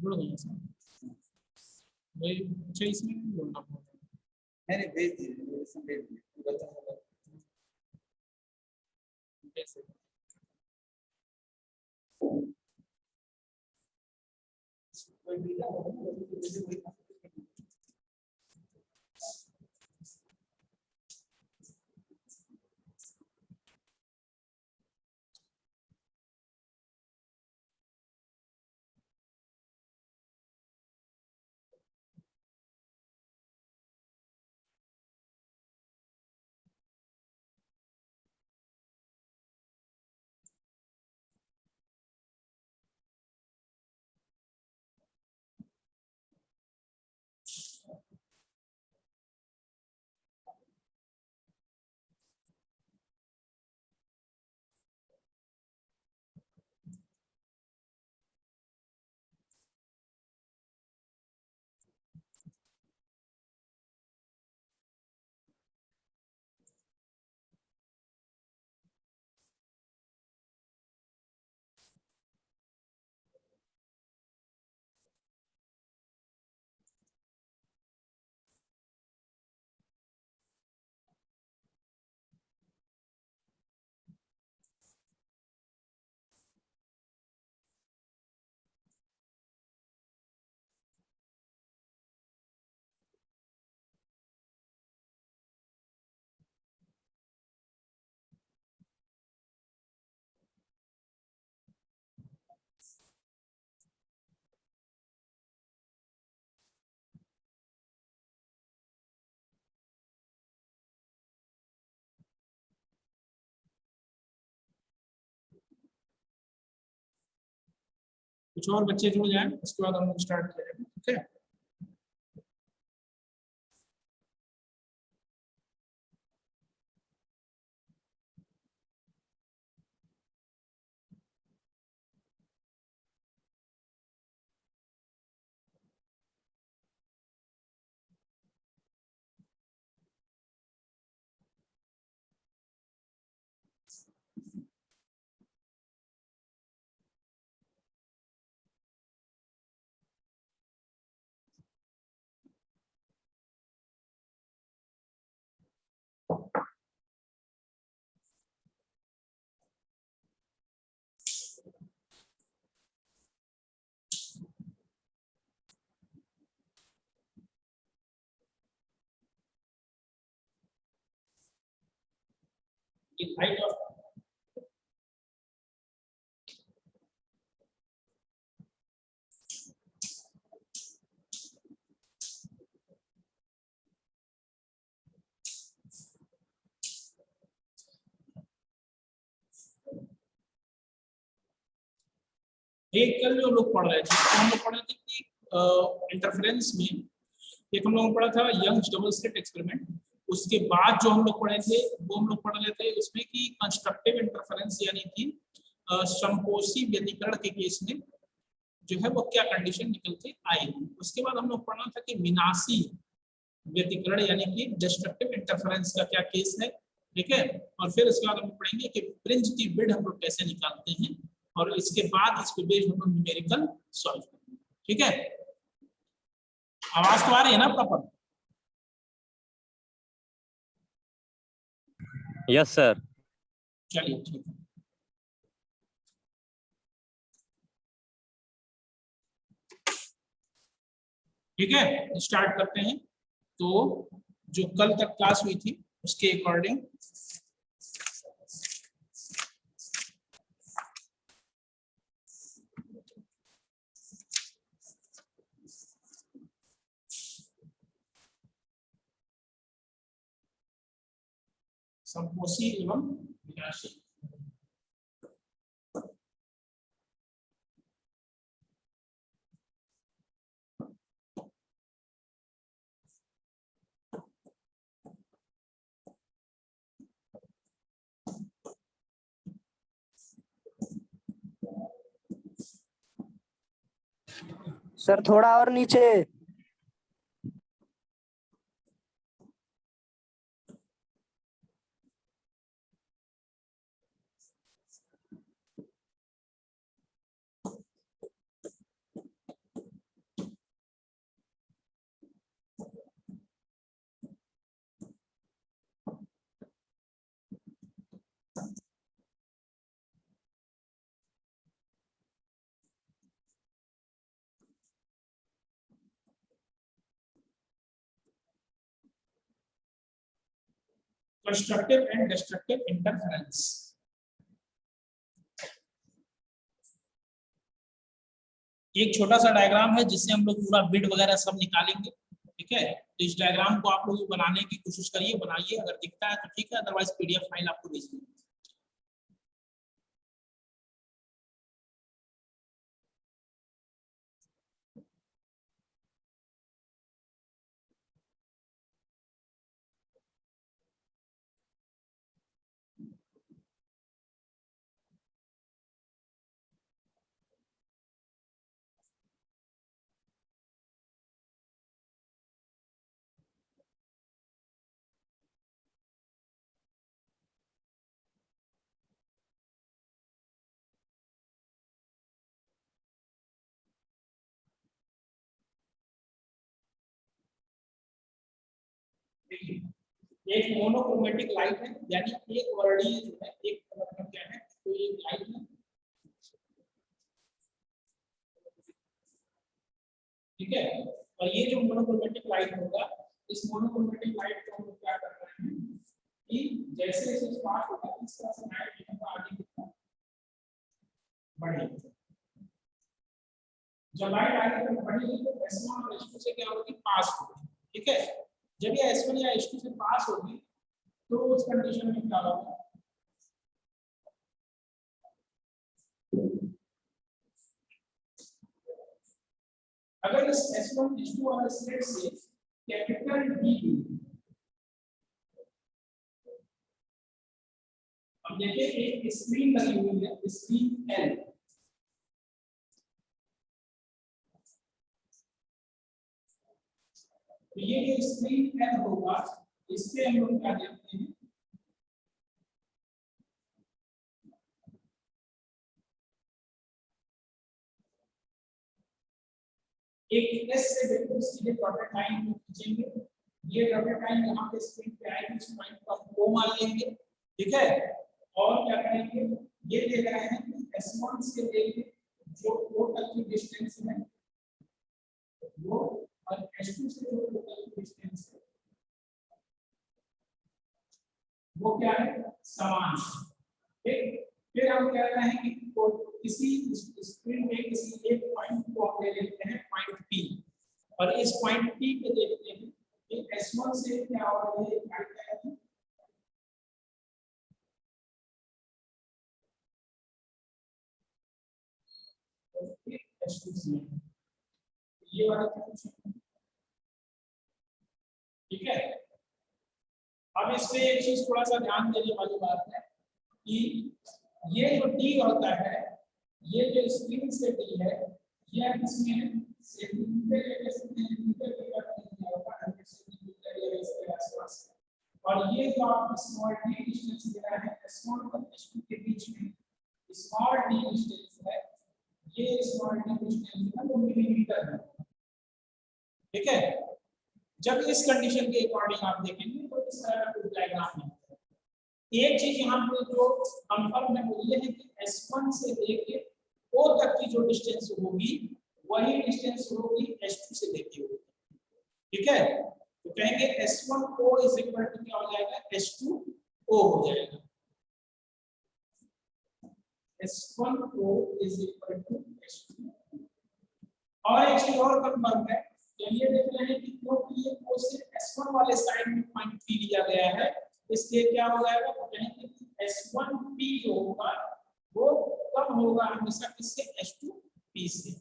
जुड़ गए सब भाई। अच्छा इसमें बोलना पड़ेगा। मैंने भेज दिया, भेज दिया। कैसे कुछ और बच्चे जुड़ जाए, उसके बाद हम लोग स्टार्ट करेंगे। ठीक है, ये हाइट ऑफ एक कल जो लोग पढ़ रहे थे, तो हम लोग पढ़ रहे थे कि इंटरफेरेंस में एक हम लोगों ने पढ़ा था यंग्स डबल स्लिट एक्सपेरिमेंट। उसके बाद जो हम लोग पढ़े थे वो हम लोग पढ़ रहे थे उसमें कि कंस्ट्रक्टिव इंटरफेरेंस यानी कि संपोषी व्यतिकरण के केस में जो है वो क्या कंडीशन निकल के आएगी। उसके बाद हम लोग पढ़ना था कि विनाशी व्यतिकरण यानी कि डिस्ट्रक्टिव इंटरफेरेंस का क्या केस है। ठीक है, और फिर उसके बाद हम पढ़ेंगे कि फ्रिंज की विड्थ हम लोग कैसे निकालते हैं, और इसके बाद इस पे बेस्ड हम लोग न्यूमेरिकल सॉल्व करेंगे। ठीक है, आवाज तो आ रही है ना प्रॉपर? Yes sir. चलिए ठीक है। ठीक है, स्टार्ट करते हैं। तो जो कल तक क्लास हुई थी उसके अकॉर्डिंग संपोषी एवं विनाशी सर थोड़ा और नीचे। Constructive and destructive interference. एक छोटा सा डायग्राम है जिससे हम लोग पूरा बिट वगैरह सब निकालेंगे, ठीक है। तो इस डायग्राम को आप लोग बनाने की कोशिश करिए, बनाइए, अगर दिखता है तो ठीक है, अदरवाइज पीडीएफ फाइल आपको भेज दूंगा। एक मोनोक्रोमेटिक लाइट है, यानी एक वर्णीय जो है, एक मतलब क्या है, तो ये लाइट है, ठीक है। और ये जो मोनोक्रोमेटिक लाइट होगा, इस मोनोक्रोमेटिक लाइट को हम लोग क्या कर रहे हैं कि जैसे जैसे स्पार्क होगा इस तरह से लाइट का आगे कितना बढ़ेगा। जब लाइट आगे तक बढ़ेगी तो S1 और S2 से क्या होगी, पास होगी, ठीक है। जब ये S1 या S2 से पास होगी तो उस कंडीशन में क्या होगा, अगर इस S1 S2 और स्लेट से कैपिटल D, अब देखिए एक स्क्रीन लगी हुई है, स्क्रीन L, तो ये जो स्क्रीन L होगा इससे हम लोग क्या देखते हैं, एक S से बिल्कुल सीधे डॉटेड लाइन को खींचेंगे, ये डॉटेड लाइन यहाँ पे स्क्रीन पे आएगी, इस पॉइंट को हम O मान लेंगे, ठीक है। और क्या करेंगे, ये दे रहे हैं कि S1 से लेके जो O तक की डिस्टेंस है वो, और S2 से जो O तक की डिस्टेंस है वो क्या है, समान, ठीक। फिर हम कह रहे हैं कि किसी स्क्रीन पे किसी एक पॉइंट को हम ले लेते हैं पॉइंट P, और इस पॉइंट P पे देखते हैं कि S1 से क्या हो रहा है, ये वाला कंडीशन, ठीक है। अब इसमें एक चीज थोड़ा सा ध्यान देने वाली बात है कि ये जो D होता है, ये जो स्क्रीन से D है, ये किसमें सेंटीमीटर या सेंटीमीटर के करते होगा 100 सेंटीमीटर या इसके आसपास, और ये जो आप स्मॉल d डिस्टेंस दे रहा है S1 और S2 के बीच में स्मॉल d डिस्टेंस है, ये स्मॉल d डिस्टेंस है वो मिलीमीटर है, ठीक है। जब इस कंडीशन के अकॉर्डिंग आप देखेंगे तो इस तरह का डायग्राम है। एक चीज यहाँ पे जो कंफर्म है वो ये है कि S1 से लेके O तक की जो डिस्टेंस होगी वही डिस्टेंस होगी S2 से लेके होगी, ठीक है। तो कहेंगे S1O इज इक्वल टू क्या हो जाएगा, S2O हो जाएगा, S1O is equal to S2। और एक चीज और कंफर्म है, ये देख रहे हैं कि क्योंकि ये O से S1 वाले साइड में पॉइंट P लिया गया है, इसलिए क्या हो जाएगा, तो कहेंगे कि S1P जो होगा वो कम होगा हमेशा किससे, S2P से।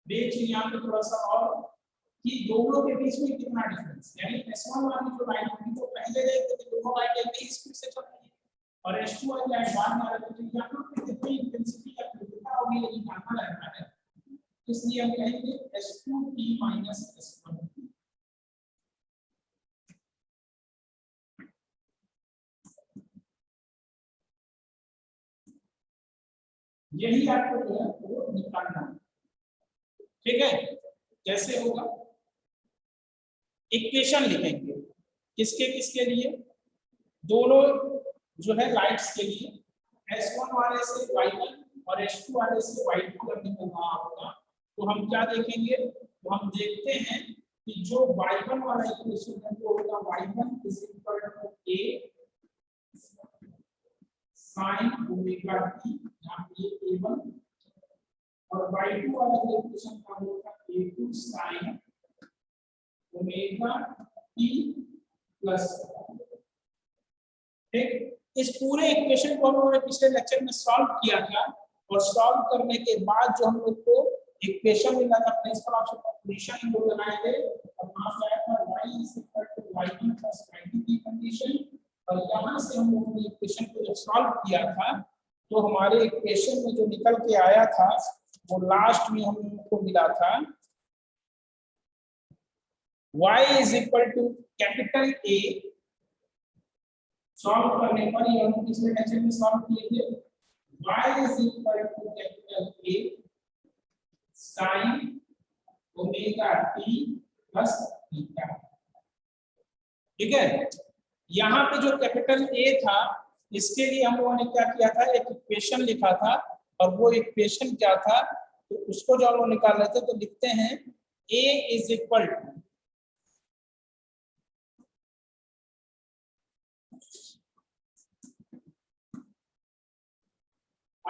देखिए यहाँ पे थोड़ा सा और कि दोनों के बीच में कितना डिफरेंस, यानी S1 वाली जो लाइन होगी तो पहले देखते थे दोनों लाइन एक ही स्पीड से चल रही है, और S2 वाली लाइन बाद में आ रही है, तो यहाँ पे कितनी इंटेंसिटी या तीव्रता होगी ये जानना रहता है, इसलिए हम कहेंगे S2P माइनस S1P। यही आपको जो है वो निकालना है, ठीक है। कैसे होगा, इक्वेशन लिखेंगे किसके किसके लिए, दोनों जो है लाइट्स के लिए S1 वाले से Y1 और S2 वाले से Y2 करने को कहा होगा, तो हम क्या देखेंगे, तो हम देखते हैं कि जो Y1 वाला इक्वेशन है वो होगा Y1 = A sin omega t, यहाँ पे A1, और Y2 वाला इक्वेशन का होगा A2 sin omega t plus. ठीक, इस पूरे इक्वेशन को हम लोगों ने पिछले लेक्चर में सॉल्व किया था, और सॉल्व करने के बाद जो हम लोग को इक्वेशन मिला था प्रिंसिपल ऑफ सुपरपोजिशन हम लोग लगाए थे, और वहां पे आया था y y1 + y2 की कंडीशन, और यहां से हम लोगों ने इक्वेशन को जब सॉल्व किया था तो हमारे इक्वेशन में जो निकल के आया था वो लास्ट में हम लोगों को मिला था y = A, सॉल्व करने पर ये हम पिछले लेक्चर में सॉल्व किए थे, y = A sin omega t plus theta. ठीक है, यहाँ पे जो कैपिटल A था इसके लिए हम लोगों ने क्या किया था, एक इक्वेशन लिखा था, और वो इक्वेशन क्या था, तो उसको जो हम लोग निकाल रहे थे तो लिखते हैं A = √A1² +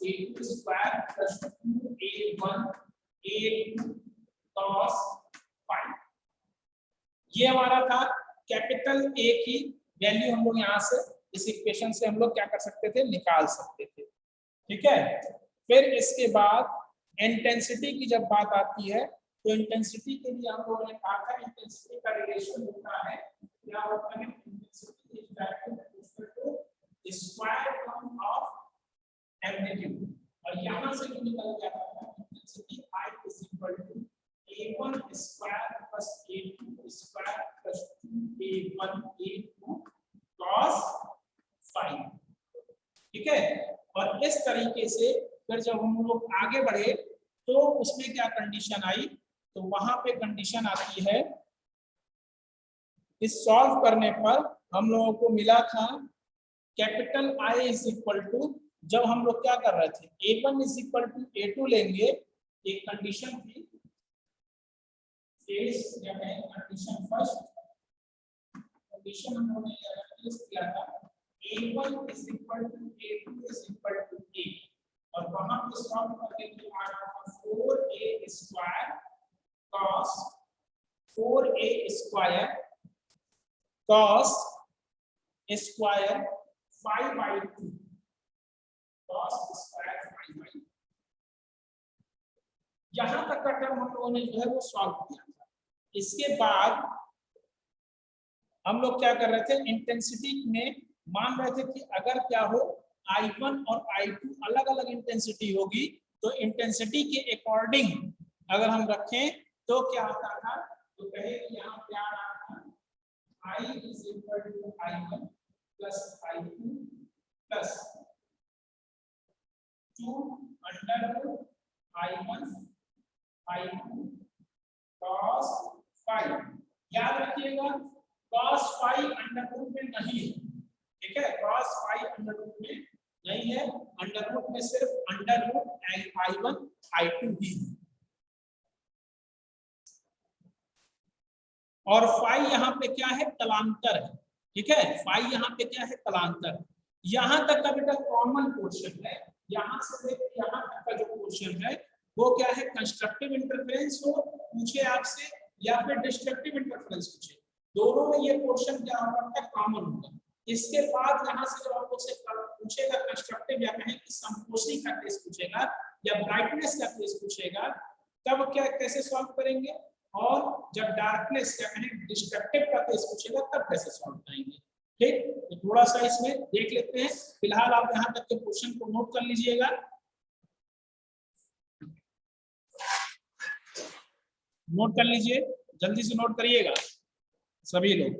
A2² + 2A1 A2 cos phi। ये हमारा था कैपिटल A की वैल्यू, हम लोग यहाँ से इस इक्वेशन से हम लोग क्या कर सकते थे, निकाल सकते थे। ठीक है, फिर इसके बाद इंटेंसिटी की जब बात आती है तो इंटेंसिटी के लिए हम लोगों ने कहा था इंटेंसिटी का रिलेशन होता है, क्या होता है, intensity is directly to square term of amplitude, और यहाँ से जो निकल के आता है intensity I = A1² + A2² + 2A1 A2 cos phi। ठीक है, और इस तरीके से फिर जब हम लोग आगे बढ़े तो उसमें क्या कंडीशन आई, तो वहां पे कंडीशन आती है, इस सॉल्व करने पर हम लोगों को मिला था कैपिटल I = जब हम लोग क्या कर रहे थे, A1 = A2 लेंगे, एक कंडीशन थी, कंडीशन फर्स्ट कंडीशन हम लोगों ने किया था A1 = A2 = A, और वहां पे सॉल्व करके जो आ रहा था 4A² cos 4A² cos square 5/2 cos square 5/2। यहां तक का टर्म हम लोगों ने जो है वो सॉल्व किया था। इसके बाद हम लोग क्या कर रहे थे, इंटेंसिटी में मान रहे थे कि अगर क्या हो I1 और I2 अलग अलग इंटेंसिटी होगी तो इंटेंसिटी के अकॉर्डिंग अगर हम रखें तो क्या होता था, तो कहे कि यहाँ पे आ रहा था I = I1 + I2 + 2 √I1 I2 cos phi। याद रखिएगा cos phi अंडर रूट में नहीं है, ठीक है, cos phi अंडर रूट में नहीं है, अंडर रूट में सिर्फ अंडर रूट I1 I2 ही है, और phi यहाँ पे क्या है, तलांतर है। ठीक है, phi यहाँ पे क्या है, तलांतर। यहाँ तक का बेटा कॉमन पोर्शन है, यहाँ से लेकर यहाँ तक का जो पोर्शन है वो क्या है, कंस्ट्रक्टिव इंटरफेरेंस हो पूछे आपसे या फिर डिस्ट्रक्टिव इंटरफेरेंस पूछे, दोनों में ये पोर्शन क्या होगा, कॉमन होगा। इसके बाद यहाँ से जब आपको से पूछेगा कंस्ट्रक्टिव या कहें कि संपोषी का केस पूछेगा या ब्राइटनेस का केस पूछेगा, तब क्या कैसे सॉल्व करेंगे, और जब डार्कनेस या कहें डिस्ट्रक्टिव का केस पूछेगा तब कैसे सॉल्व करेंगे। ठीक, तो थोड़ा सा इसमें देख लेते हैं। फिलहाल आप यहाँ तक के क्वेश्चन को नोट कर लीजिएगा, नोट कर लीजिए, जल्दी से नोट करिएगा सभी लोग।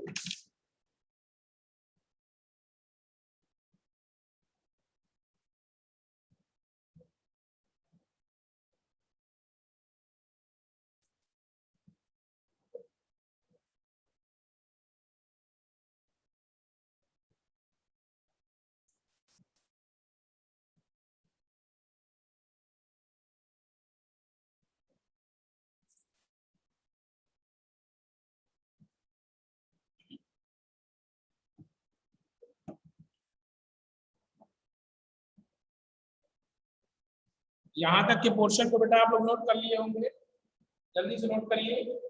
यहाँ तक के पोर्शन को बेटा आप लोग नोट कर लिए होंगे, जल्दी से नोट करिए।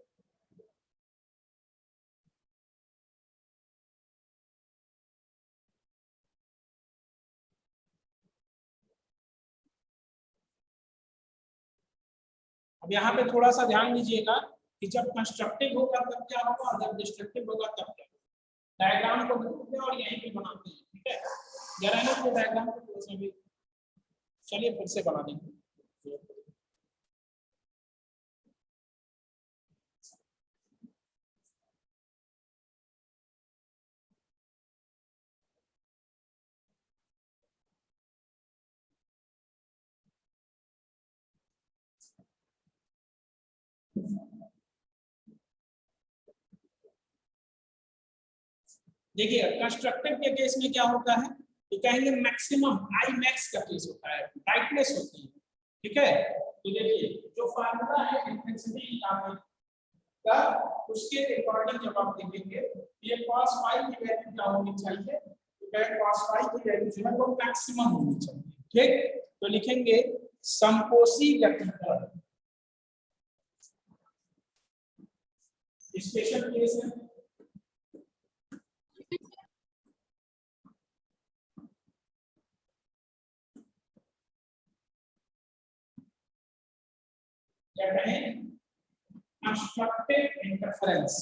अब यहाँ पे थोड़ा सा ध्यान दीजिएगा कि जब कंस्ट्रक्टिव होगा तब क्या होगा और जब डिस्ट्रक्टिव होगा तब क्या होगा। डायग्राम को बनाते हैं और यहीं पे बनाते हैं, ठीक है। जरा ना ये डायग्राम को थोड़ा सा भी चलिए फिर से बना देंगे। देखिए कंस्ट्रक्टिव के केस में क्या होता है तो कहेंगे मैक्सिमम आई मैक्स का केस होता है, टाइटनेस होती है, ठीक है। तो देखिए जो फार्मूला है इंटेंसिटी का उसके अकॉर्डिंग जब आप देखेंगे ये cos फाई की वैल्यू क्या होनी चाहिए, तो cos फाई की वैल्यू जो है वो मैक्सिमम होनी चाहिए, ठीक। तो लिखेंगे संपोषी गति पर, स्पेशल केस है, क्या कहें कंस्ट्रक्टिव इंटरफेरेंस,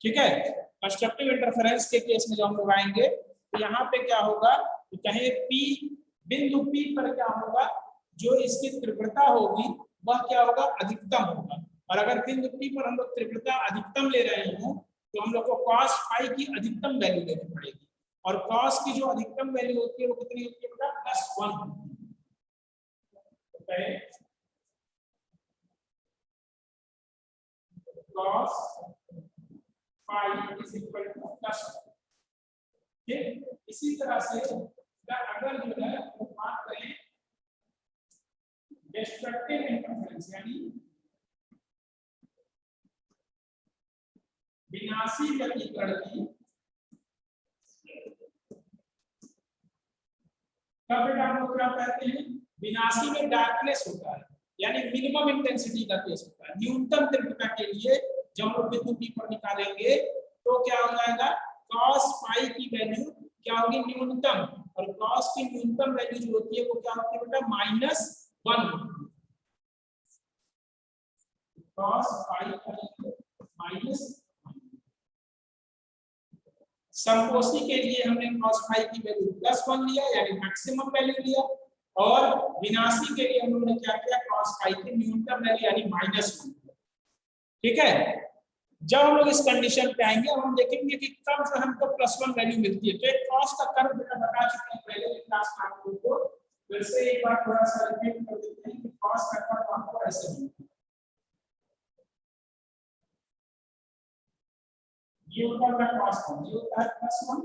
ठीक है। कंस्ट्रक्टिव इंटरफेरेंस के केस में जो हम लोग आएंगे तो यहाँ पे क्या होगा तो कहें P बिंदु P पर क्या होगा, जो इसकी तीव्रता होगी वह क्या होगा अधिकतम होगा। और अगर बिंदु P पर हम लोग तीव्रता अधिकतम ले रहे हो तो हम लोग को cos फाई की अधिकतम वैल्यू लेनी पड़ेगी, और cos की जो अधिकतम वैल्यू होती है वो कितनी होती है बेटा +1 होती है। cos phi is equal to +1, ठीक। इसी तरह से अगर जो है वो बात करें डिस्ट्रक्टिव इंटरफेरेंस यानी विनाशी व्यतिकरण की, तब बेटा हम लोग क्या कहते हैं विनाशी में डार्कनेस होता है, यानी मिनिमम इंटेंसिटी का केस होता है। न्यूनतम तीव्रता के लिए जब हम लोग बिंदु P पर निकालेंगे तो क्या हो जाएगा cos फाई की वैल्यू क्या होगी न्यूनतम, और cos की न्यूनतम वैल्यू जो होती है वो क्या होती है बेटा -1 होती है। cos फाई का -1। संपोषी के लिए हमने cos फाई की वैल्यू +1 लिया यानी मैक्सिमम वैल्यू लिया, और विनाशी के लिए हम लोगों ने क्या किया cos फाई की न्यूनतम वैल्यू यानी -1, ठीक है। जब हम लोग इस कंडीशन पे आएंगे और हम देखेंगे कि कब जो हमको +1 वैल्यू मिलती है, तो एक cos का कर्व बेटा बता चुके हैं पहले की क्लास में आप लोगों को, फिर से एक बार थोड़ा सा रिपीट कर देते हैं कि cos का कर्व आपको ऐसे मिलता है। ये होता है cos का, ये होता है +1,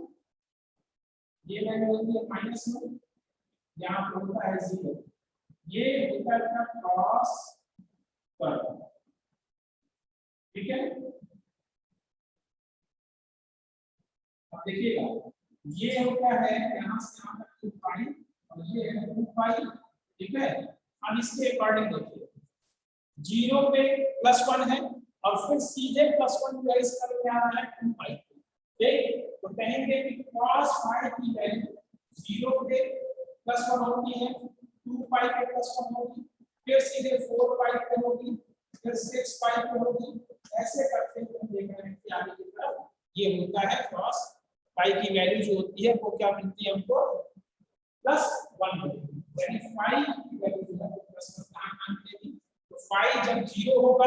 ये वैल्यू होती है -1, यहाँ पे होता है 0, ये होता है cos कर्व, ठीक है। अब देखिएगा ये होता है यहाँ से यहाँ तक 2 पाई और ये है 2 पाई, ठीक है। अब इसके अकॉर्डिंग देखिए 0 पे +1 है और फिर सीधे +1 प्लस करके आ रहा है 2 पाई, ठीक। तो कहेंगे कि cos फाई की वैल्यू 0 पे +1 होती है, 2 पाई पे +1 होगी, फिर सीधे 4 पाई पे होगी, फिर 6 पाई पे होगी, ऐसे करते हुए हम देख रहे हैं कि आगे की तरफ ये होता है cos फाई की वैल्यू जो होती है वो क्या मिलती है हमको +1 मिलती है, यानी फाई की वैल्यू जो है +1 कहां मिलेगी। तो फाई जब 0 होगा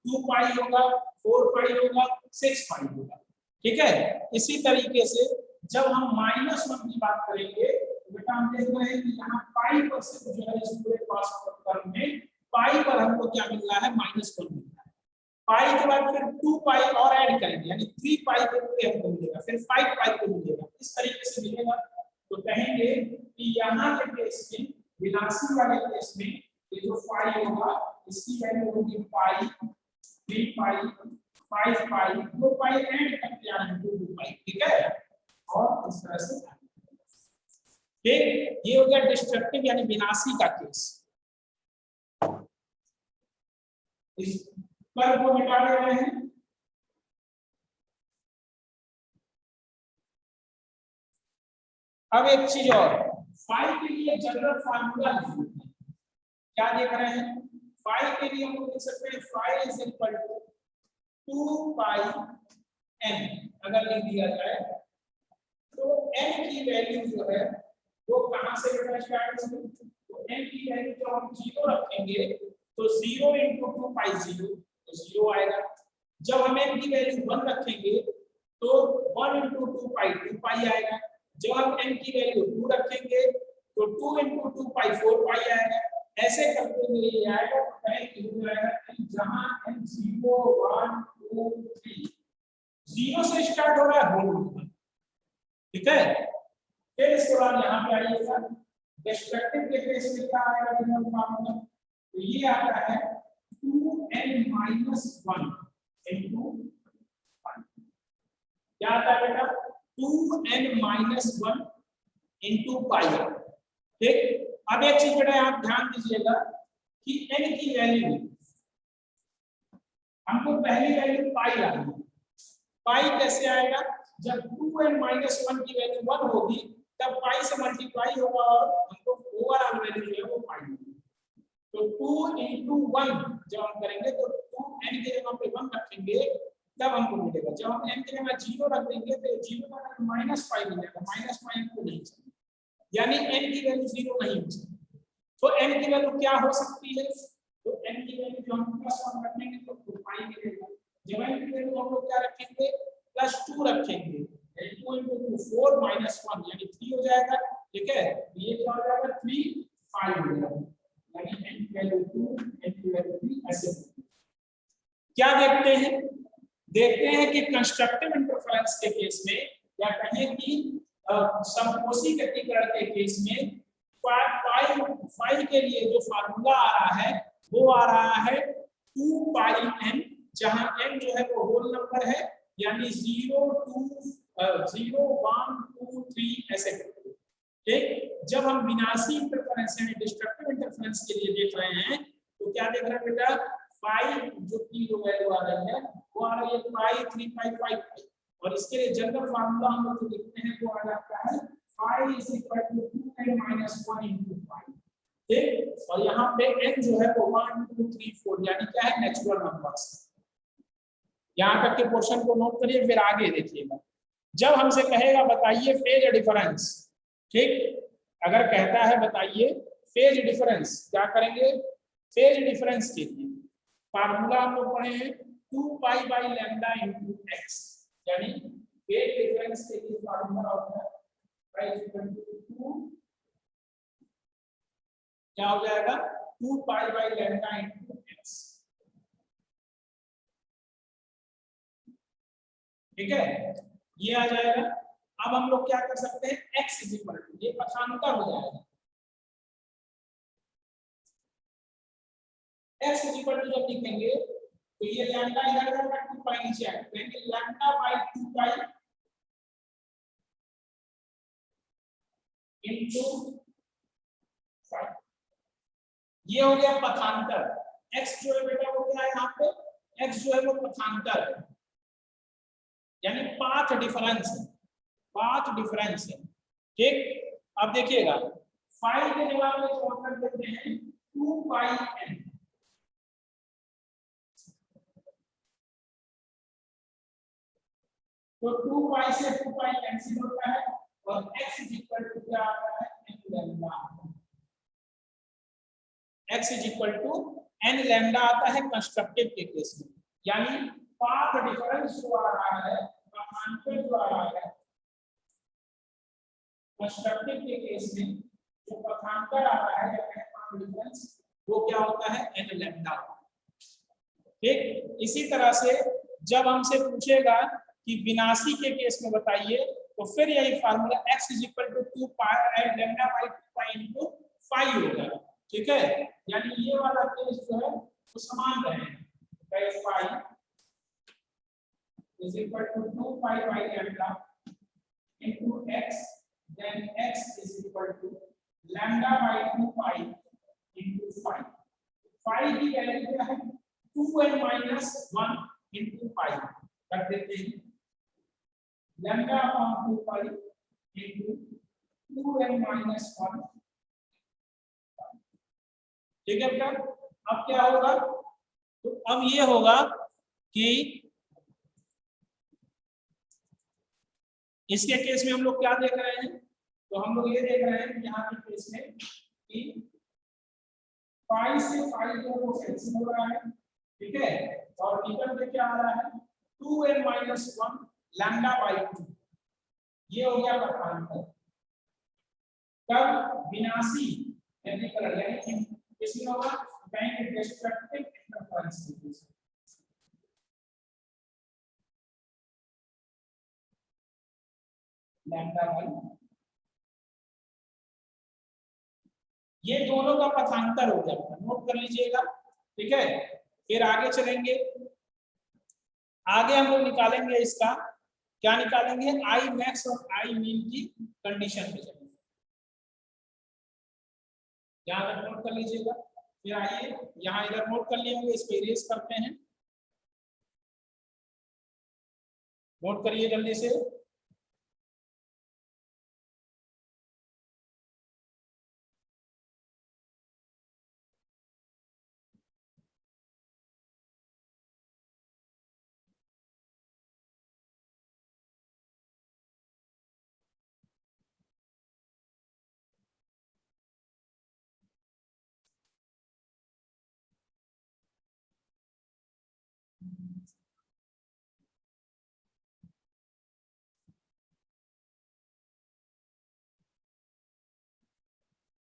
2 पाई होगा 4 पाई होगा 6 पाई होगा, ठीक है। इसी तरीके से जब हम -1 की बात करेंगे तो बेटा हम देख रहे हैं कि यहाँ पाई पर से जो है इस पूरे cos कर्व में पाई पर हमको क्या मिल रहा है -1 मिल रहा है। पाई के बाद फिर 2 पाई और ऐड करेंगे यानी 3 पाई पे पूरे हमको मिलेगा, फिर 5 पाई पे मिलेगा, इस तरीके से मिलेगा। तो कहेंगे कि यहाँ के केस में विनाशी वाले केस में ये जो फाई होगा इसकी वैल्यू होगी पाई, 3 पाई, 5 पाई, 2 पाई ऐड करके आ रहे हैं 2 पाई, ठीक है। और इस तरह से ठीक, ये हो गया डिस्ट्रक्टिव यानी विनाशी का केस। इस कर्व को मिटा दे रहे हैं। अब एक चीज और, फाई के लिए जनरल फार्मूला क्या देख रहे हैं? फाई के लिए हम लोग लिख सकते हैं phi is equal to 2 pi n। अगर लिख दिया जाए तो n की वैल्यू जो है वो कहां से बेटा स्टार्ट होगी? तो n की वैल्यू जब हम 0 रखेंगे तो 0 × 2 पाई 0 तो 0 आएगा। जब हम n की वैल्यू 1 रखेंगे तो 1 × 2 पाई 2 पाई आएगा। जब हम n की वैल्यू 2 रखेंगे तो 2 × 2 पाई 4 पाई आएगा। ऐसे करते हुए ये आएगा जहां n 0 1 2 3 0 से स्टार्ट हो रहा है होल नंबर, ठीक है। फिर इसके बाद यहाँ पे आइएगा डिस्ट्रक्टिव के केस में क्या आएगा जनरल फार्मूला? तो ये आता है 2n - 1 × 1। क्या आता है बेटा? 2n - 1 × pi. ठीक। अब एक चीज बेटा आप ध्यान दीजिएगा कि n की वैल्यू हमको पहली वैल्यू पाई लानी है। पाई कैसे आएगा? जब 2n - 1 की वैल्यू 1 होगी तब पाई से मल्टीप्लाई होगा और हमको ओवरऑल वैल्यू जो है वो पाई होगी। तो 2 × 1 जब हम करेंगे तो 2n की जगह पे 1 रखेंगे तब हमको मिलेगा। जब हम n की जगह 0 रख देंगे तो 0 का -5 मिलेगा। -5 को नहीं चाहिए, यानी n की वैल्यू 0 नहीं हो सकती। तो n की वैल्यू क्या हो सकती है? तो n की वैल्यू जो हम +1 रखेंगे तो 2 पाई मिलेगा। जब n की वैल्यू हम लोग क्या रखेंगे? +2 रखेंगे 2 × 2 4 - 1 यानी 3 हो जाएगा, ठीक है। ये क्या हो जाएगा? 3 पाई हो जाएगा, यानी n की वैल्यू 2 n की वैल्यू 3 ऐसे। क्या देखते हैं? देखते हैं कि कंस्ट्रक्टिव इंटरफेरेंस के केस में या कहें कि समकोशी व्यतिकरण के केस में पाई के लिए जो फार्मूला आ रहा है वो आ रहा है 2 पाई n, जहां n जो है वो होल नंबर है, यानी 0 2 0 1 2 3 ऐसे करते हैं। ठीक। जब हम विनाशी इंटरफेरेंस यानी डिस्ट्रक्टिव इंटरफेरेंस के लिए देख रहे हैं तो क्या देख रहे हैं बेटा? पाई जो की जो वैल्यू आ रही है वो आ रही है पाई 3 पाई 5 पाई। और इसके लिए जनरल फार्मूला हम लोग लिखते हैं वो आ जाता है pi is equal to 2n - 1 × pi. ठीक। और यहाँ पे n जो है वो 1 2 3 4 यानी क्या है? Natural numbers. यहाँ तक के पोर्शन को नोट करिए, फिर आगे देखिएगा। जब हमसे कहेगा बताइए फेज डिफरेंस, ठीक, अगर कहता है बताइए फेज डिफरेंस, क्या करेंगे? फेज डिफरेंस के लिए फार्मूला हम लोग पढ़े हैं 2 पाई बाई लैम्डा × x, यानी फेज डिफरेंस के लिए फार्मूला होता है पाई इक्वल टू 2 क्या हो जाएगा? 2 पाई बाई लैम्डा × x, ठीक है। ये आ जाएगा। अब हम लोग क्या कर सकते हैं? x इज इक्वल टू, ये पक्षांतर हो जाएगा। x इज इक्वल टू जब लिखेंगे तो ये लैम्डा इधर जाएगा 2 पाई नीचे आएगा, यानी लैम्डा बाई 2 पाई इनटू 5। ये हो गया पक्षांतर। x जो है बेटा वो क्या है? यहाँ पे x जो है वो पक्षांतर है, यानी पाथ डिफरेंस है, पाथ डिफरेंस है। ठीक। अब देखिएगा 5 के जगह में जो कर देते हैं 2 पाई n, तो 2 पाई से 2 पाई कैंसिल होता है और x इज इक्वल टू क्या आता है? n lambda. x is equal to n lambda आता है कंस्ट्रक्टिव के केस में, यानी पाथ डिफरेंस जो आ रहा है, पक्षांतर जो आ रहा है कंस्ट्रक्टिव के केस में, जो पक्षांतर आ रहा है या पाथ डिफरेंस, वो क्या होता है? n lambda. ठीक। इसी तरह से जब हमसे पूछेगा कि विनाशी के केस में बताइए तो फिर यही formula x is equal to 2 pi lambda by 2 pi into 5 होगा, ठीक है। यानी ये वाला केस जो है वो समान रहेगा, phi is equal to 2 pi by lambda into x, then x is equal to lambda by 2 pi into 5। Phi की वैल्यू क्या है 2n माइनस 1 इंटू पाई रख देते हैं lambda upon 2 pi into 2n minus 1। ठीक है बेटा, अब क्या होगा, तो अब ये होगा कि इसके केस में हम लोग क्या देख रहे हैं, तो हम लोग ये देख रहे हैं यहाँ के केस में कि पाई से पाई को कैंसिल हो रहा है, ठीक है, और निकल के क्या आ रहा है 2n माइनस 1 लैम्डा बाई 2, ये हो गया पथांतर। तब विनाशी इंटीग्रल यानी इसमें होगा bank destructive interference lambda by, ये दोनों का पथांतर हो गया, नोट कर लीजिएगा, ठीक है। फिर आगे चलेंगे, आगे हम लोग निकालेंगे इसका, क्या निकालेंगे, आई मैक्स और आई मीन की कंडीशन पे चलेंगे, यहाँ तक नोट कर लीजिएगा। फिर आइए यहाँ इधर नोट कर लिए होंगे, इस पे इरेज करते हैं, नोट करिए जल्दी से।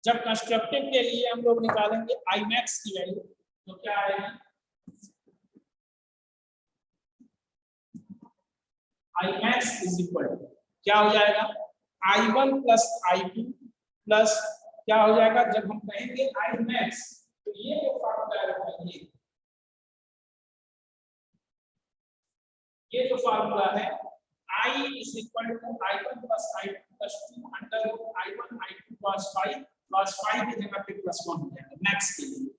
जब कंस्ट्रक्टिव के लिए हम लोग निकालेंगे आई मैक्स की वैल्यू, तो क्या आएगा, I max is equal to क्या हो जाएगा I1 प्लस I2 प्लस क्या हो जाएगा, जब हम कहेंगे आई मैक्स तो ये जो फार्मूला है, ये जो फार्मूला है I is equal to I1 plus I2 plus 2 under root I1 I2 plus 5 की जगह पे प्लस 1 हो जाएगा मैक्स के लिए,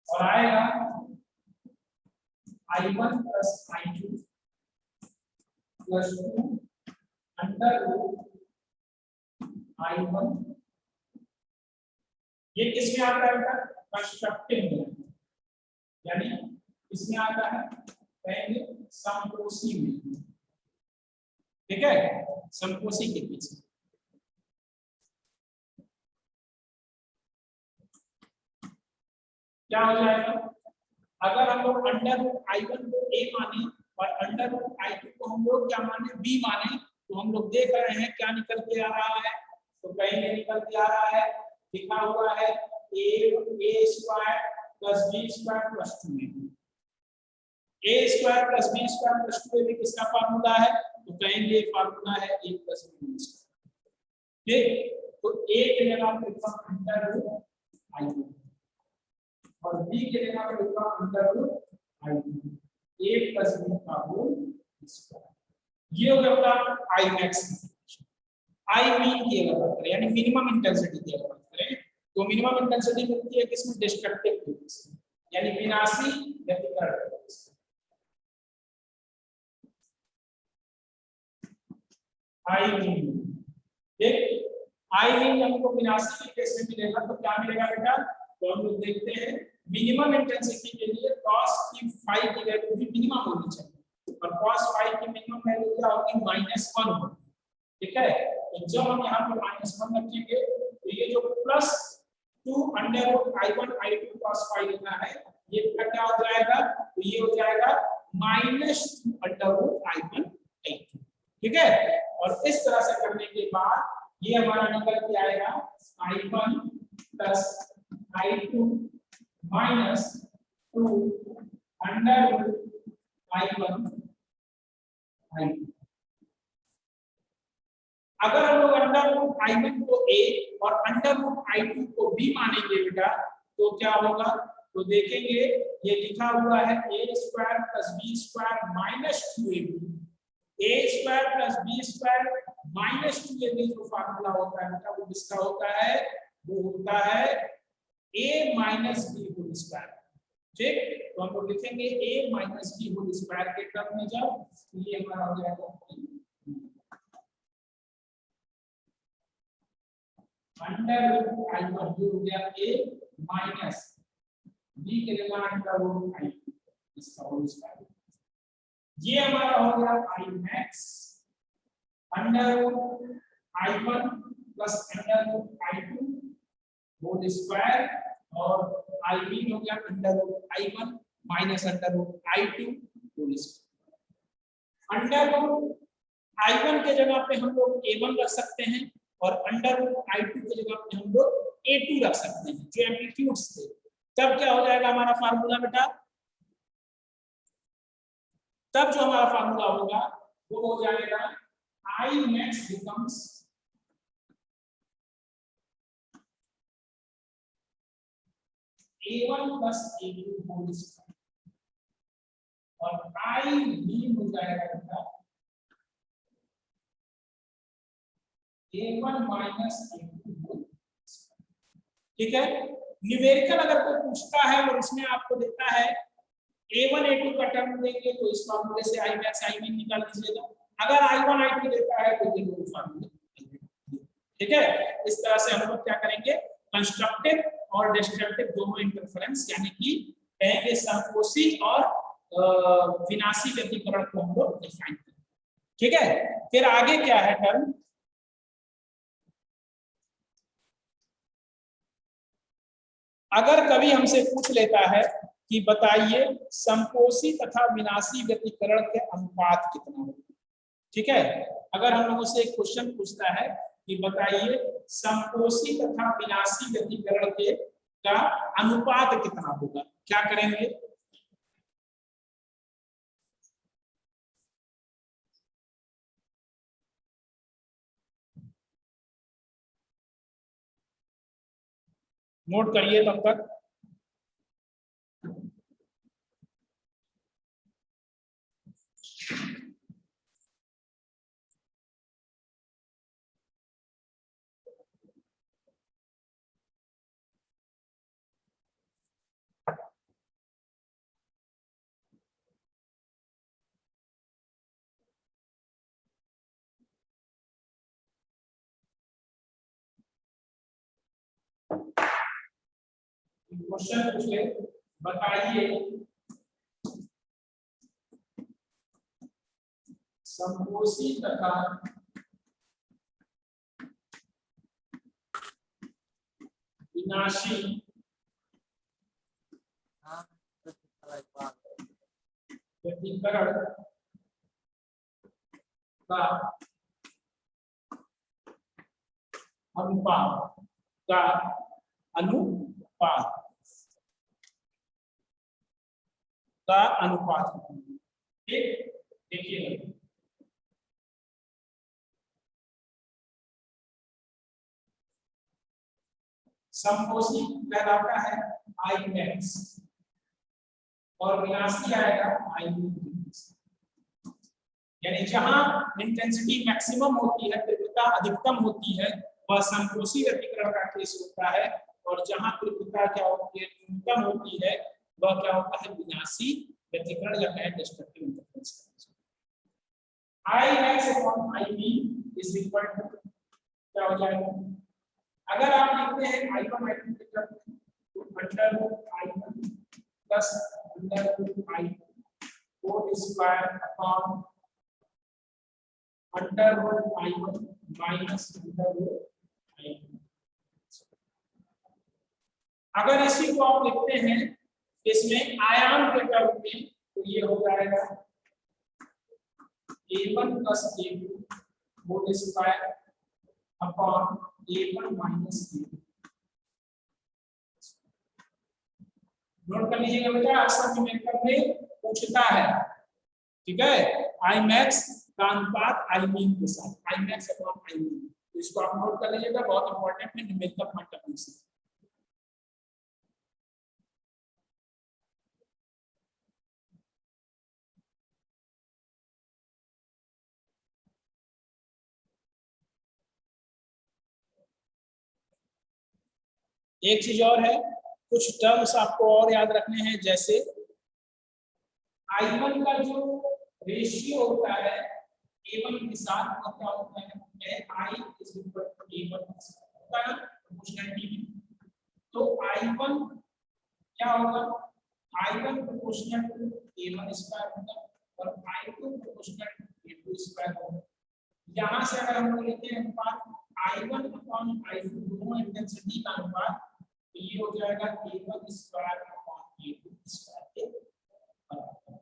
और आएगा I1 plus I2 plus 2 under root I1, ये किसमें आता है बेटा, कंस्ट्रक्टिव में, यानी इसमें आता है कहेंगे समकोशी में, ठीक है, समकोशी के पीछे। क्या हो जाएगा, अगर हम लोग अंडर रूट I1 को a माने और अंडर रूट I2 को हम लोग क्या माने b माने, तो हम लोग देख रहे हैं क्या निकल के आ रहा है, तो कहीं निकल के आ रहा है, लिखा हुआ है a square plus b square plus 2ab, a square plus b square plus 2ab किसका फार्मूला है, तो कहेंगे फार्मूला है a प्लस b स्क्वायर, ठीक, तो a के जगह पे लिखा अंडर रूट I2 और b के जगह पे लिखा under root I2, a plus b का होल स्क्वायर, ये हो गया आई मैक्स। आई मीन की अगर बात करें यानी मिनिमम इंटेंसिटी की अगर बात करें, तो मिनिमम इंटेंसिटी मिलती है किसमें, डिस्ट्रक्टिव केस में, यानी विनाशी व्यतिकरण केस में। आई मीन, ठीक, आई मीन हमको विनाशी के केस में मिलेगा, तो क्या मिलेगा बेटा, तो हम लोग देखते हैं मिनिमम इंटेंसिटी के लिए cos की फाई की वैल्यू भी मिनिमम होनी चाहिए, और cos फाई की मिनिमम वैल्यू क्या होगी, -1 होगी, ठीक है। तो जब हम यहाँ पे -1 रखेंगे तो ये जो plus 2 under root I1 I2 cos phi लिखा है, ये क्या हो जाएगा, तो ये हो जाएगा -2 अंडर रूट I1 I2, ठीक है। और इस तरह से करने के बाद ये हमारा निकल के आएगा I1 plus I2 minus 2 under root I1 I2। अगर हम लोग अंडर रूट I1 को a और अंडर रूट I2 को b मानेंगे बेटा, तो क्या होगा, तो देखेंगे ये लिखा हुआ है a square plus b square minus 2ab, a square plus b square minus 2ab जो फार्मूला होता है बेटा, वो किसका होता है, वो होता है a minus B whole square. ठीक, तो हम लोग लिखेंगे a minus B whole square के टर्म में जब ये हमारा हो जाएगा अंडर रूट आई वन जो हो गया a माइनस b के जगह अंडर रूट आई इसका होल स्क्वायर। ये हमारा हो गया I max under root I one plus under root I two whole square और आई बी हो गया under root I one minus under root I two whole square. Under root I one के जगह पे हम लोग ए वन रख सकते हैं और अंडर रूट आई टू के जगह पे हम लोग ए टू रख सकते हैं जो एम्पलीट्यूड्स थे। तब क्या हो जाएगा हमारा फार्मूला बेटा, तब जो हमारा फार्मूला होगा वो हो जाएगा I max becomes a1 plus a2 whole square और आई बी हो जाएगा बेटा a1 minus a2 whole square. ठीक है, न्यूमेरिकल अगर कोई पूछता है और उसमें आपको देता है a1 a2 का टर्म देंगे तो इस फार्मूले से i मैक्स i min निकाल दीजिएगा। अगर i1 i2 देता है तो ये दो फार्मूले। ठीक है, इस तरह से हम लोग क्या करेंगे, कंस्ट्रक्टिव और डिस्ट्रक्टिव दोनों इंटरफेरेंस यानी कि कहेंगे संकोची और विनाशी व्यतिकरण को हम लोग डिफाइन करेंगे। ठीक है, फिर आगे क्या है टर्म, अगर कभी हमसे पूछ लेता है कि बताइए संकोची तथा विनाशी व्यतिकरण के अनुपात कितना होगा। ठीक है, अगर हम लोगों से एक क्वेश्चन पूछता है कि बताइए संकोची तथा विनाशी व्यतिकरण के का अनुपात कितना होगा, क्या करेंगे, नोट करिए तब तक। क्वेश्चन पूछ ले, बताइए संकोची तथा विनाशी व्यतिकरण का अनुपात का अनुपात का अनुपात। ठीक, देखिए संकोची कहलाता है आई मैक्स और विनाशी आएगा आई मिन। यानी जहां इंटेंसिटी मैक्सिमम होती है, तीव्रता अधिकतम होती है, वह संकोची व्यतिकरण का केस होता है और जहां तीव्रता क्या होती है, न्यूनतम होती है, वह क्या होता है, विनाशी व्यतिकरण या कहें destructive interference. I max upon I मिन इज इक्वल टू क्या हो जाएगा, अगर आप लिखते हैं i1 i2 के टर्म में तो under root i1 plus under root i2 whole square upon under root i1 minus under root i2। अगर इसी को आप लिखते हैं इसमें आयाम के टर्म में तो ये हो जाएगा a1 plus a2 whole square upon a1 minus a2। Note कर लीजिएगा बेटा, अक्सर न्यूमेरिकल में पूछता है। ठीक है, आई मैक्स का अनुपात आई मीन के साथ, I max upon I mean, तो इसको आप नोट कर लीजिएगा, बहुत इंपॉर्टेंट है न्यूमेरिकल पॉइंट ऑफ व्यू से। एक चीज और है, कुछ टर्म्स आपको और याद रखने हैं, जैसे I1 का जो रेशियो होता है A1 के साथ, वो क्या होता है, I is equal to A1 होता है प्रोपोर्शनलिटी में। तो I1 क्या होगा, I1 proportional to A1 square होगा और I2 proportional to A2 square होगा। यहाँ से अगर हम लोग लेते हैं अनुपात I1 अपॉन I2 दोनों इंटेंसिटी का अनुपात, तो ये हो जाएगा A1 square upon A2 square के बराबर।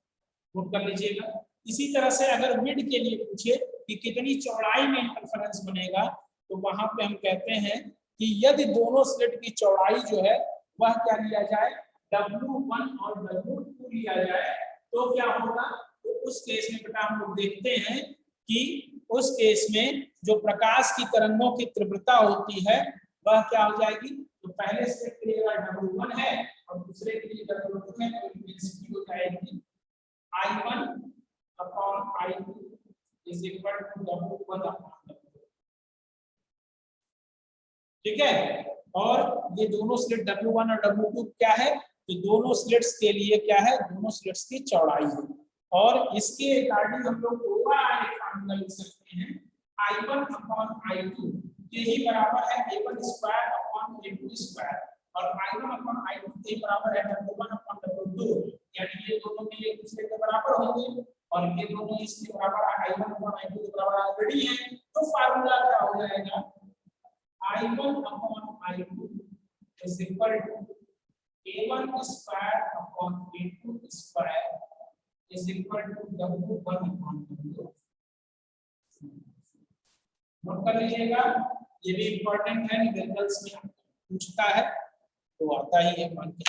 नोट कर लीजिएगा। इसी तरह से अगर मिड के लिए पूछे कि कितनी चौड़ाई में इंटरफेरेंस बनेगा, तो वहां पे हम कहते हैं कि यदि दोनों स्लिट की चौड़ाई जो है वह क्या लिया जाए, W1 और W2 लिया जाए, तो क्या होगा, तो उस केस में बेटा हम लोग देखते हैं कि उस केस में जो प्रकाश की तरंगों की तीव्रता होती है वह क्या हो जाएगी, तो पहले स्लिट के लिए W1 है और दूसरे के लिए W2 है, तो इंटेंसिटी हो जाएगी I1 upon I2 is equal to W1 upon W2। ठीक है, और ये दोनों स्लिट W1 और W2 क्या है, तो दोनों स्लिट्स के लिए क्या है, दोनों स्लिट्स की चौड़ाई है। और इसके रिगार्डिंग हम लोग ओवरऑल एक फार्मूला लिख सकते हैं, I1 upon I2 के ही बराबर है A1 square upon A2 square, और I1 अपॉन I2 के बराबर है W1 अपॉन W2, यानी ये दोनों के एक दूसरे के बराबर होंगे और ये दोनों इसके बराबर I1 अपॉन I2 के बराबर ऑलरेडी है। तो फार्मूला क्या हो जाएगा, I1 upon I2 is equal to A1 square upon A2 square is equal to W1 upon W2। Note कर लीजिएगा, ये भी इंपॉर्टेंट है, न्यूमेरिकल्स में पूछता है तो आता ही है मान के।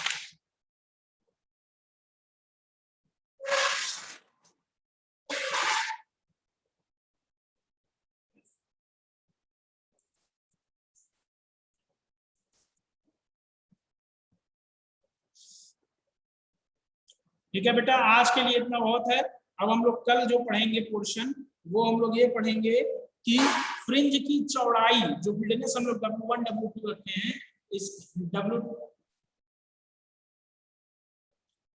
ठीक है बेटा, आज के लिए इतना बहुत है। अब हम लोग कल जो पढ़ेंगे पोर्शन, वो हम लोग ये पढ़ेंगे कि फ्रिंज की चौड़ाई, जो विडनेस हम लोग W1 W2 रखे हैं, इस W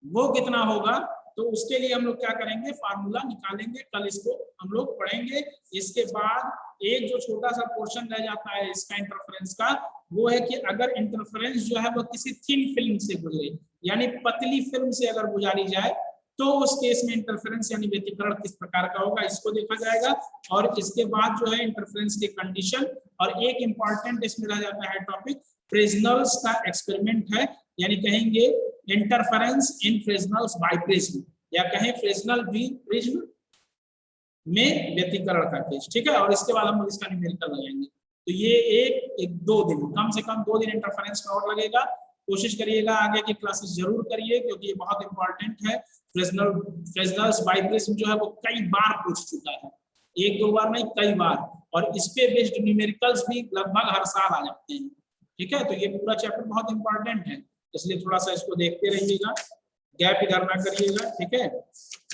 वो कितना होगा, तो उसके लिए हम लोग क्या करेंगे, फार्मूला निकालेंगे, कल इसको हम लोग पढ़ेंगे। इसके बाद एक जो छोटा सा पोर्शन रह जाता है इसका इंटरफेरेंस का, वो है कि अगर इंटरफेरेंस जो है वो किसी थिन फिल्म से गुजरे, यानी पतली फिल्म से अगर गुजारी जाए, तो उस केस में इंटरफेरेंस यानी व्यतिकरण किस प्रकार का होगा, इसको देखा जाएगा। और इसके बाद जो है इंटरफेरेंस की कंडीशन, और एक इंपॉर्टेंट इसमें रह जाता है टॉपिक फ्रेस्नेल्स का एक्सपेरिमेंट है, यानी कहेंगे इंटरफेरेंस इन फ्रेस्नेल्स बाय प्रिज्म, या कहें फ्रेस्नेल भी प्रिज्म में व्यतिकरण का केस। ठीक है, और इसके बाद हम लोग इसका न्यूमेरिकल लगाएंगे। तो ये एक 2 दिन, कम से कम 2 दिन इंटरफेरेंस में और लगेगा। कोशिश करिएगा आगे की क्लासेस जरूर करिए, क्योंकि ये बहुत इंपॉर्टेंट है। फ्रेस्नेल्स बाय प्रिज्म जो है वो कई बार पूछ चुका है, 1-2 बार नहीं, कई बार, और इस पे बेस्ड न्यूमेरिकल्स भी लगभग हर साल आ जाते हैं। ठीक है, तो ये पूरा चैप्टर बहुत इंपॉर्टेंट है, इसलिए थोड़ा सा इसको देखते रहिएगा, गैप इधर ना करिएगा। ठीक है,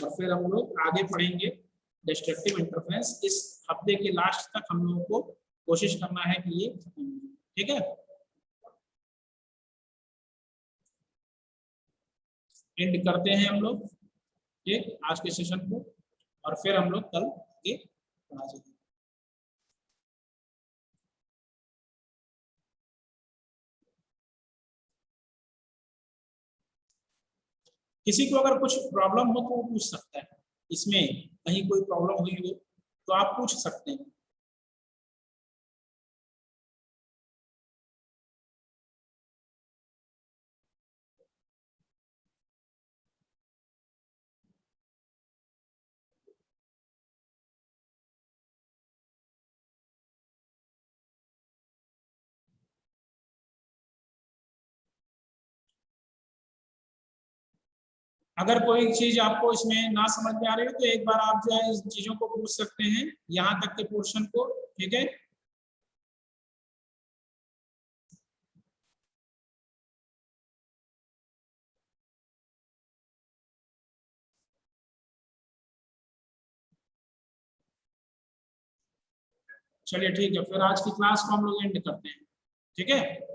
और फिर हम लोग आगे पढ़ेंगे डिस्ट्रक्टिव इंटरफेरेंस। इस हफ्ते के लास्ट तक हम लोगों को कोशिश करना है कि ये खत्म हो जाए। ठीक है, एंड करते हैं हम लोग ठीक आज के सेशन को, और फिर हम लोग कल आगे पढ़ा सकते हैं। किसी को अगर कुछ प्रॉब्लम हो तो वो पूछ सकता है, इसमें कहीं कोई प्रॉब्लम हुई हो तो आप पूछ सकते हैं। अगर कोई चीज आपको इसमें ना समझ में आ रही हो तो एक बार आप जो है इस चीजों को पूछ सकते हैं, यहाँ तक के पोर्शन को। ठीक है, चलिए ठीक है, फिर आज की क्लास को हम लोग एंड करते हैं। ठीक है।